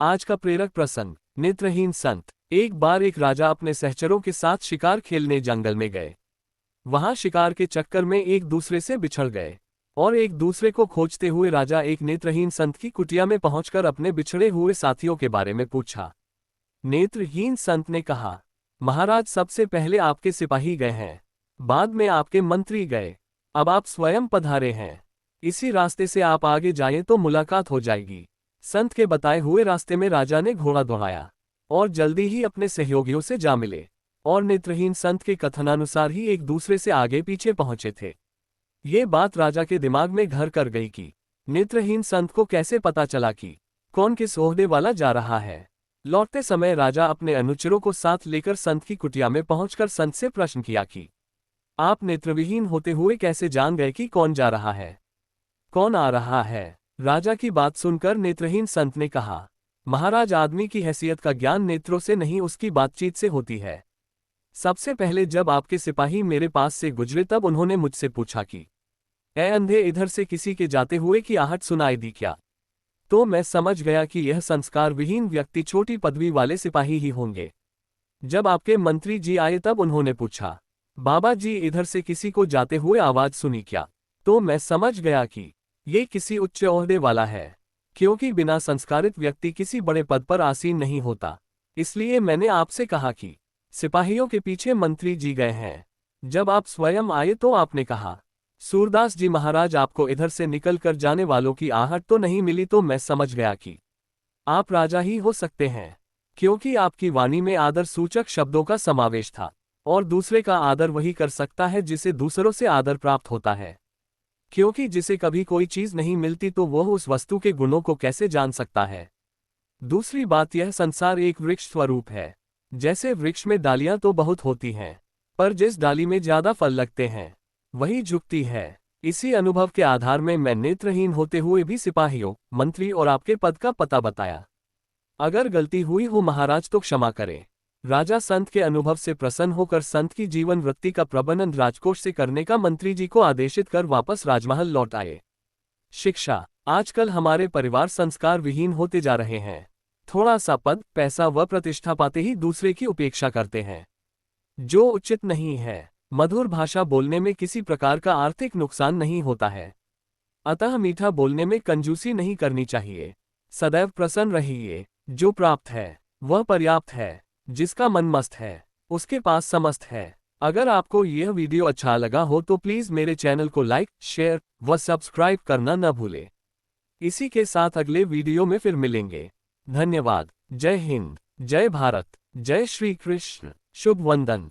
आज का प्रेरक प्रसंग। नेत्रहीन संत। एक बार एक राजा अपने सहचरों के साथ शिकार खेलने जंगल में गए। वहां शिकार के चक्कर में एक दूसरे से बिछड़ गए और एक दूसरे को खोजते हुए राजा एक नेत्रहीन संत की कुटिया में पहुंचकर अपने बिछड़े हुए साथियों के बारे में पूछा। नेत्रहीन संत ने कहा, महाराज, सबसे पहले आपके सिपाही गए हैं, बाद में आपके मंत्री गए, अब आप स्वयं पधारे हैं। इसी रास्ते से आप आगे जाएं तो मुलाकात हो जाएगी। संत के बताए हुए रास्ते में राजा ने घोड़ा दौड़ाया और जल्दी ही अपने सहयोगियों से जा मिले और नेत्रहीन संत के कथनानुसार ही एक दूसरे से आगे पीछे पहुंचे थे। ये बात राजा के दिमाग में घर कर गई कि नेत्रहीन संत को कैसे पता चला कि कौन किस ओहदे वाला जा रहा है। लौटते समय राजा अपने अनुचरों को साथ लेकर संत की कुटिया में पहुंचकर संत से प्रश्न किया कि आप नेत्रविहीन होते हुए कैसे जान गए कि कौन जा रहा है, कौन आ रहा है। राजा की बात सुनकर नेत्रहीन संत ने कहा, महाराज, आदमी की हैसियत का ज्ञान नेत्रों से नहीं उसकी बातचीत से होती है। सबसे पहले जब आपके सिपाही मेरे पास से गुजरे तब उन्होंने मुझसे पूछा कि ए अंधे, इधर से किसी के जाते हुए की आहट सुनाई दी क्या? तो मैं समझ गया कि यह संस्कार विहीन व्यक्ति छोटी पदवी वाले सिपाही ही होंगे। जब आपके मंत्री जी आए तब उन्होंने पूछा, बाबा जी, इधर से किसी को जाते हुए आवाज सुनी क्या? तो मैं समझ गया कि ये किसी उच्च ओहदे वाला है, क्योंकि बिना संस्कारित व्यक्ति किसी बड़े पद पर आसीन नहीं होता। इसलिए मैंने आपसे कहा कि सिपाहियों के पीछे मंत्री जी गए हैं। जब आप स्वयं आए तो आपने कहा, सूरदास जी महाराज, आपको इधर से निकल कर जाने वालों की आहट तो नहीं मिली। तो मैं समझ गया कि आप राजा ही हो सकते हैं, क्योंकि आपकी वाणी में आदर सूचक शब्दों का समावेश था और दूसरे का आदर वही कर सकता है जिसे दूसरों से आदर प्राप्त होता है, क्योंकि जिसे कभी कोई चीज नहीं मिलती तो वह उस वस्तु के गुणों को कैसे जान सकता है। दूसरी बात, यह संसार एक वृक्ष स्वरूप है। जैसे वृक्ष में डालियां तो बहुत होती हैं, पर जिस डाली में ज्यादा फल लगते हैं वही झुकती है। इसी अनुभव के आधार में मैं नेत्रहीन होते हुए भी सिपाहियों, मंत्री और आपके पद का पता बताया। अगर गलती हुई हो महाराज तो क्षमा करें। राजा संत के अनुभव से प्रसन्न होकर संत की जीवन वृत्ति का प्रबंधन राजकोष से करने का मंत्री जी को आदेशित कर वापस राजमहल लौट आए। शिक्षा। आजकल हमारे परिवार संस्कार विहीन होते जा रहे हैं। थोड़ा सा पद, पैसा व प्रतिष्ठा पाते ही दूसरे की उपेक्षा करते हैं, जो उचित नहीं है। मधुर भाषा बोलने में किसी प्रकार का आर्थिक नुकसान नहीं होता है, अतः मीठा बोलने में कंजूसी नहीं करनी चाहिए। सदैव प्रसन्न रहिए। जो प्राप्त है वह पर्याप्त है, जिसका मन मस्त है उसके पास समस्त है। अगर आपको यह वीडियो अच्छा लगा हो तो प्लीज मेरे चैनल को लाइक, शेयर व सब्सक्राइब करना न भूलें। इसी के साथ अगले वीडियो में फिर मिलेंगे। धन्यवाद। जय हिंद, जय भारत, जय श्री कृष्ण। शुभ वंदन।